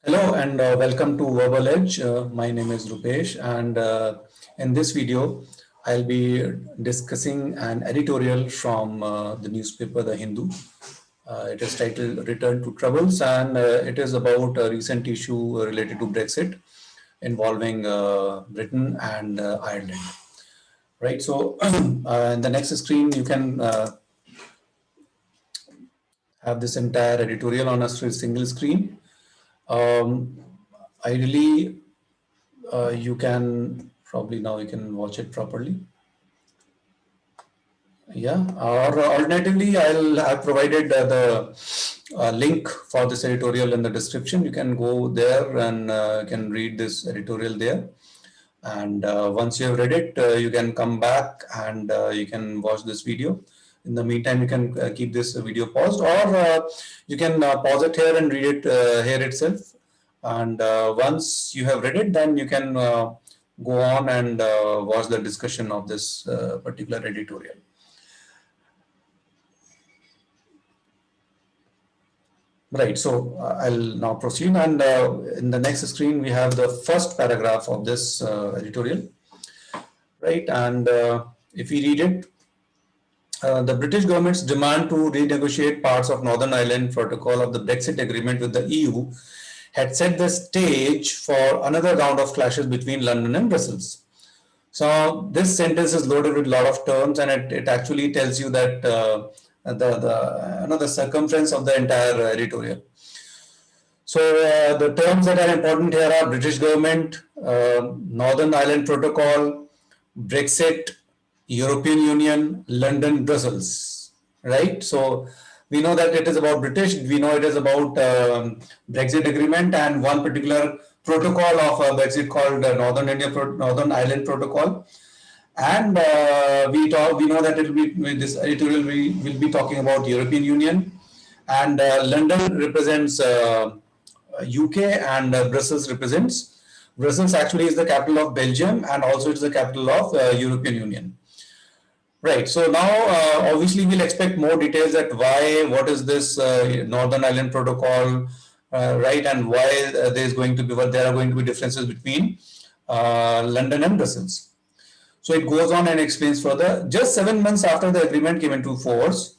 Hello and welcome to Verbal Edge. My name is Rupesh, and in this video, I'll be discussing an editorial from the newspaper The Hindu. It is titled Return to Troubles, and it is about a recent issue related to Brexit involving Britain and Ireland. Right, so in the next screen, you can have this entire editorial on a single screen. Ideally, you can probably now you can watch it properly. Yeah, or alternatively, have provided the link for this editorial in the description. You can go there and can read this editorial there. And once you have read it, you can come back and you can watch this video. In the meantime, you can keep this video paused, or you can pause it here and read it here itself. And once you have read it, then you can go on and watch the discussion of this particular editorial. Right, so I'll now proceed, and in the next screen we have the first paragraph of this editorial, right? And if we read it, the British government's demand to renegotiate parts of Northern Ireland Protocol of the Brexit agreement with the EU had set the stage for another round of clashes between London and Brussels. So this sentence is loaded with a lot of terms, and it actually tells you that the circumference of the entire editorial. So the terms that are important here are British government, Northern Ireland Protocol, Brexit, European Union, London, Brussels, right? So we know that it is about British, we know it is about Brexit agreement and one particular protocol of Brexit called Northern Ireland Protocol. And we know that it will be this editorial will be talking about European Union, and London represents UK, and Brussels represents. Brussels actually is the capital of Belgium, and also it's the capital of European Union. Right. So now, obviously, we'll expect more details at what is this Northern Ireland Protocol, right, and why there are going to be differences between London and Brussels. So it goes on and explains further. Just 7 months after the agreement came into force,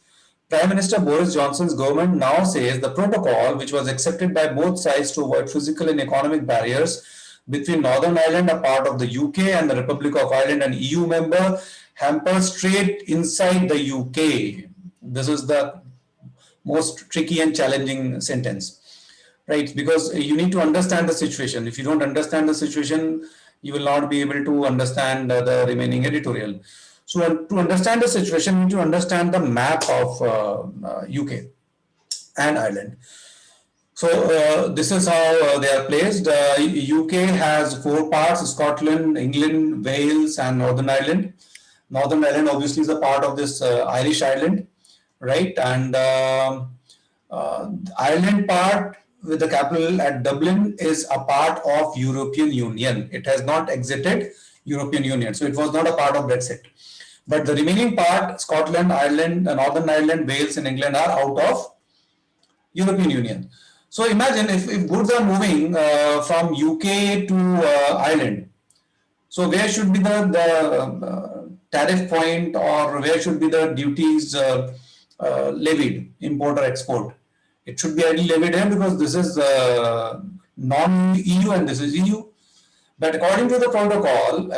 Prime Minister Boris Johnson's government now says the protocol, which was accepted by both sides to avoid physical and economic barriers between Northern Ireland, a part of the UK, and the Republic of Ireland, an EU member, hampers trade inside the UK. This is the most tricky and challenging sentence, right? Because you need to understand the situation. If you don't understand the situation, you will not be able to understand the remaining editorial. So to understand the situation, you need to understand the map of UK and Ireland. So this is how they are placed. UK has 4 parts: Scotland, England, Wales, and Northern Ireland. Northern Ireland obviously is a part of this Irish Ireland, right? And Ireland part with the capital at Dublin is a part of European Union. It has not exited European Union, so it was not a part of Brexit. But the remaining part, Scotland, Ireland, Northern Ireland, Wales, and England are out of European Union. So imagine if goods are moving from UK to Ireland. So where should be the tariff point, or where should be the duties levied, import or export? It should be ideally levied here because this is non-EU and this is EU. But according to the protocol,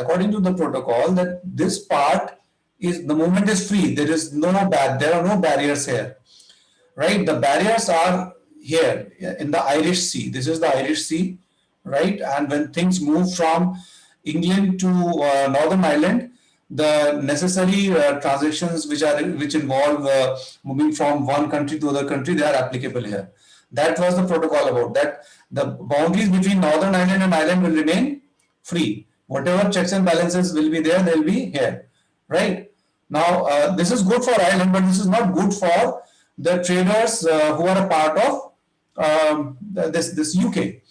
that this part is, the movement is free. There are no barriers here, right? The barriers are here in the Irish Sea. This is the Irish Sea, right? And when things move from England to Northern Ireland, the necessary transactions which involve moving from one country to other country, they are applicable here. That was the protocol about that. The boundaries between Northern Ireland and Ireland will remain free. Whatever checks and balances will be there, they'll be here, right? Now, this is good for Ireland, but this is not good for the traders who are a part of this UK.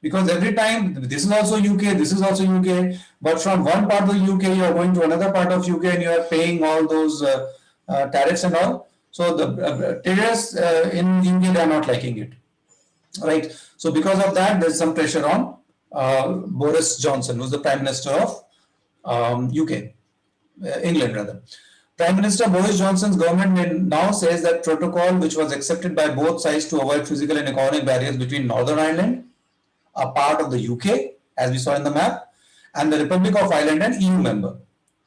Because every time, this is also UK, this is also UK, but from one part of the UK, you are going to another part of UK and you are paying all those tariffs and all. So the traders in India, they are not liking it. right? So because of that, there's some pressure on Boris Johnson, who's the Prime Minister of UK, England rather. Prime Minister Boris Johnson's government now says that protocol, which was accepted by both sides to avoid physical and economic barriers between Northern Ireland, a part of the UK, as we saw in the map, and the Republic of Ireland, an EU member.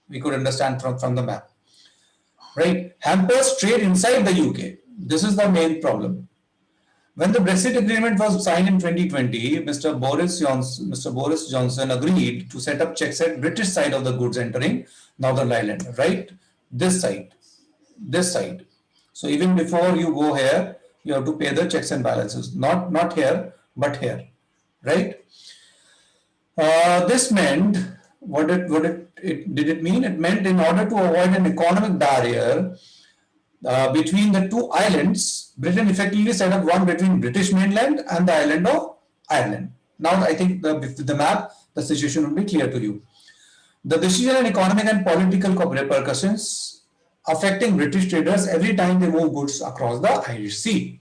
We could understand from the map, right? Hampers trade inside the UK. This is the main problem. When the Brexit agreement was signed in 2020, Mr. Boris Johnson agreed to set up checks at British side of the goods entering Northern Ireland, right? This side, this side. So even before you go here, you have to pay the checks and balances. Not here, but here, right? This meant did it mean? It meant in order to avoid an economic barrier between the two islands, Britain effectively set up one between British mainland and the island of Ireland. Now I think the map, the situation will be clear to you. The decision on economic and political repercussions affecting British traders every time they move goods across the Irish Sea.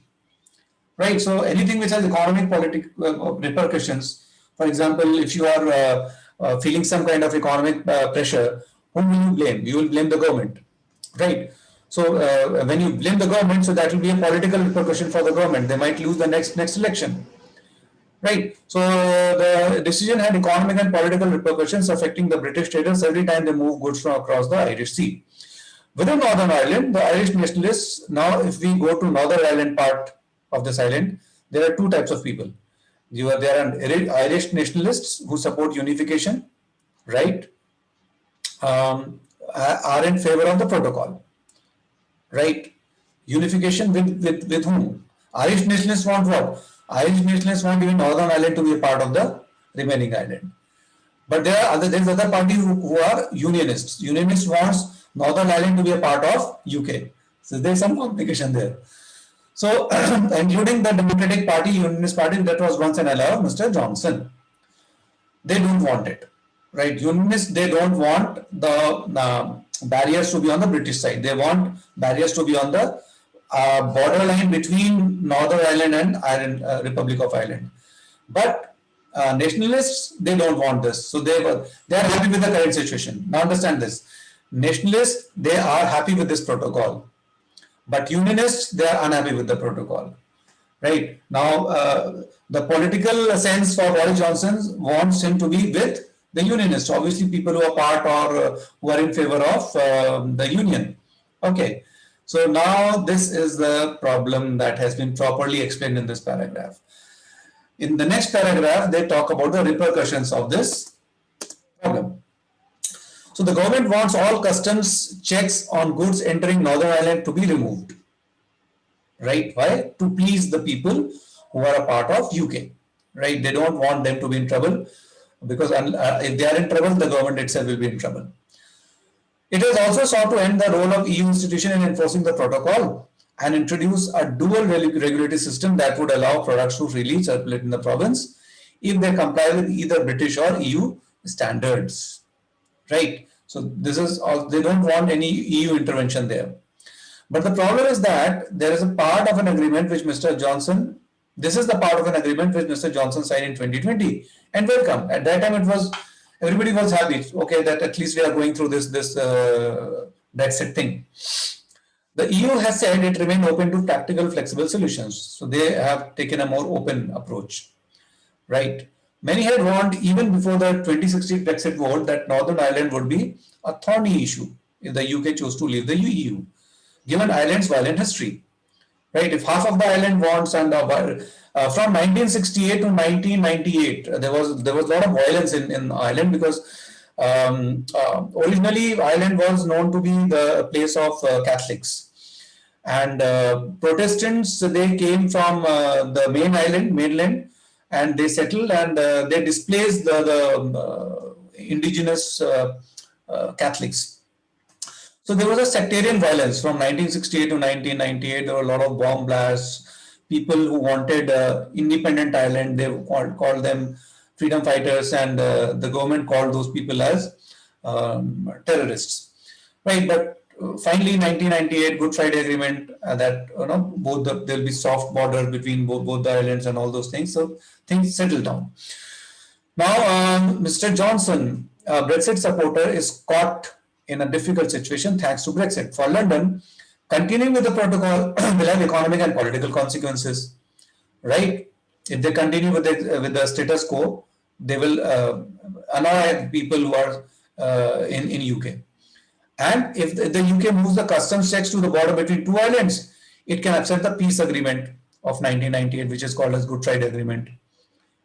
Right, so anything which has economic repercussions, for example, if you are feeling some kind of economic pressure, whom will you blame? You will blame the government, right? So when you blame the government, so that will be a political repercussion for the government. They might lose the next election, right? So the decision had economic and political repercussions affecting the British traders every time they move goods from across the Irish Sea. Within Northern Ireland, the Irish nationalists, now if we go to Northern Ireland part of this island, there are two types of people. There are Irish nationalists who support unification, right? Are in favor of the protocol, right? Unification with whom? Irish nationalists want what? Irish nationalists want even Northern Ireland to be a part of the remaining island. But there's other parties who are unionists. Unionists wants Northern Ireland to be a part of UK. So there's some complication there. So, including the Democratic Party, Unionist Party, that was once an ally of Mr. Johnson. They don't want it, right? Unionists, they don't want the barriers to be on the British side. They want barriers to be on the borderline between Northern Ireland and Republic of Ireland. But nationalists, they don't want this. So they are happy with the current situation. Now understand this. Nationalists, they are happy with this protocol. But unionists, they are unhappy with the protocol. Right? Now, the political sense for Boris Johnson wants him to be with the unionists. Obviously, people who are part or who are in favor of the union. Okay. So now this is the problem that has been properly explained in this paragraph. In the next paragraph, they talk about the repercussions of this problem. So the government wants all customs checks on goods entering Northern Ireland to be removed. Right? Why? To please the people who are a part of UK. Right? They don't want them to be in trouble because if they are in trouble, the government itself will be in trouble. It has also sought to end the role of EU institution in enforcing the protocol and introduce a dual regulatory system that would allow products to freely circulate in the province if they comply with either British or EU standards. Right? So this is all, they don't want any EU intervention there. But the problem is that there is a part of an agreement which Mr. Johnson, this is the part of an agreement which Mr. Johnson signed in 2020 and welcome. At that time it was, everybody was happy, okay, that at least we are going through this Brexit thing. The EU has said it remained open to practical, flexible solutions. So they have taken a more open approach, right? Many had warned even before the 2016 Brexit vote that Northern Ireland would be a thorny issue if the UK chose to leave the EU, given Ireland's violent history. Right? If half of the island wants and from 1968 to 1998, there was a lot of violence in Ireland because originally Ireland was known to be the place of Catholics, and Protestants, they came from the mainland, and they settled and they displaced the indigenous Catholics. So there was a sectarian violence from 1968 to 1998. There were a lot of bomb blasts. People who wanted independent Ireland, they called them freedom fighters, and the government called those people as terrorists. Right, but finally, 1998 Good Friday Agreement, that there'll be soft border between both the islands and all those things. So things settle down. Now, Mr. Johnson, a Brexit supporter, is caught in a difficult situation thanks to Brexit. For London, continuing with the protocol will have economic and political consequences, right? If they continue with the status quo, they will annoy people who are in UK. And if the UK moves the customs checks to the border between two islands, it can upset the peace agreement of 1998, which is called as Good Friday Agreement,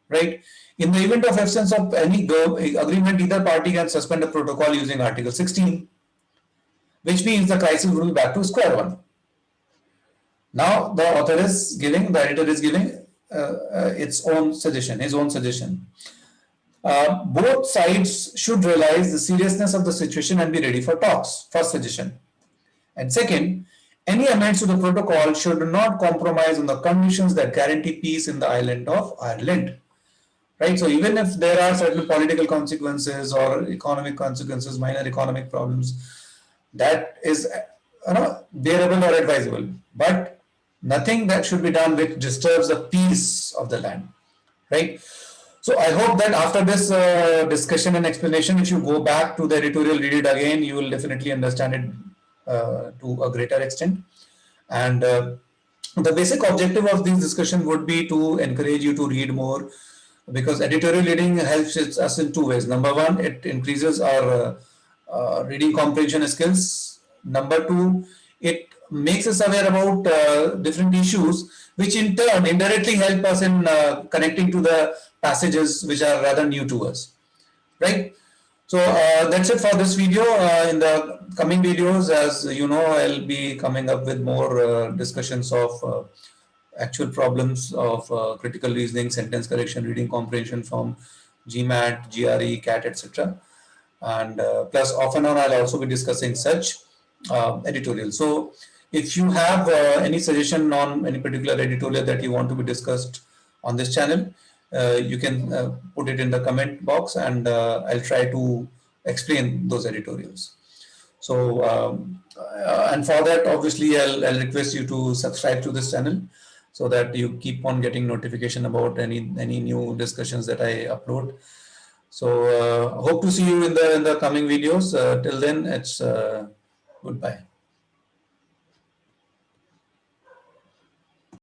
right? In the event of absence of any agreement, either party can suspend a protocol using Article 16, which means the crisis will be back to square one. Now, the editor is giving its own suggestion, his own suggestion. Both sides should realize the seriousness of the situation and be ready for talks. First suggestion. And second, any amendments to the protocol should not compromise on the conditions that guarantee peace in the island of Ireland. Right? So even if there are certain political consequences or economic consequences, minor economic problems, that is bearable or advisable. But nothing that should be done which disturbs the peace of the land. Right? So I hope that after this discussion and explanation, if you go back to the editorial, read it again, you will definitely understand it to a greater extent. And the basic objective of this discussion would be to encourage you to read more, because editorial reading helps us in two ways. Number one, it increases our reading comprehension skills. Number two, it makes us aware about different issues, which in turn indirectly help us in connecting to the passages which are rather new to us, right? So that's it for this video. In the coming videos, as you know, I'll be coming up with more discussions of actual problems of critical reasoning, sentence correction, reading comprehension from GMAT, GRE, CAT, etc. And plus, off and on, I'll also be discussing such editorial. So if you have any suggestion on any particular editorial that you want to be discussed on this channel, you can put it in the comment box, and I'll try to explain those editorials. So, and for that, obviously, I'll request you to subscribe to this channel so that you keep on getting notification about any new discussions that I upload. So, hope to see you in the coming videos. Till then, it's goodbye.